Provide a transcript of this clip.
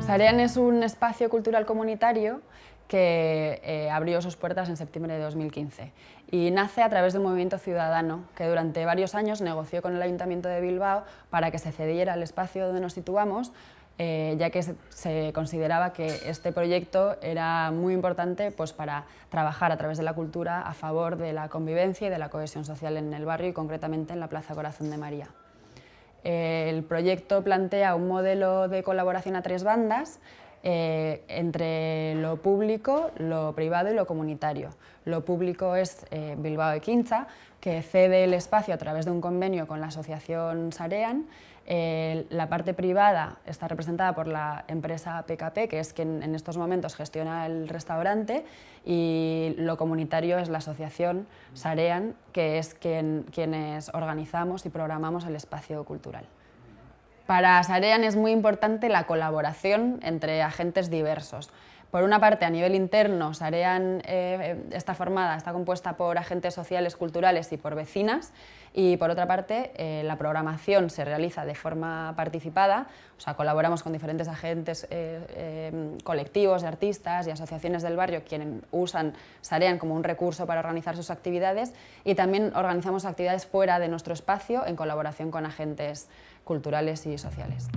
Sarean es un espacio cultural comunitario que abrió sus puertas en septiembre de 2015 y nace a través de un movimiento ciudadano que durante varios años negoció con el Ayuntamiento de Bilbao para que se cediera el espacio donde nos situamos, ya que se consideraba que este proyecto era muy importante pues, para trabajar a través de la cultura a favor de la convivencia y de la cohesión social en el barrio y concretamente en la Plaza Corazón de María. El proyecto plantea un modelo de colaboración a tres bandas entre lo público, lo privado y lo comunitario. Lo público es Bilbao Ekintza, que cede el espacio a través de un convenio con la asociación Sarean. La parte privada está representada por la empresa PKP, que es quien en estos momentos gestiona el restaurante, y lo comunitario es la asociación Sarean, que es quienes organizamos y programamos el espacio cultural. Para Sarean es muy importante la colaboración entre agentes diversos. Por una parte, a nivel interno, Sarean está compuesta por agentes sociales, culturales y por vecinas, y por otra parte, la programación se realiza de forma participada, o sea, colaboramos con diferentes agentes, colectivos de artistas y asociaciones del barrio quienes usan Sarean como un recurso para organizar sus actividades, y también organizamos actividades fuera de nuestro espacio en colaboración con agentes culturales y sociales.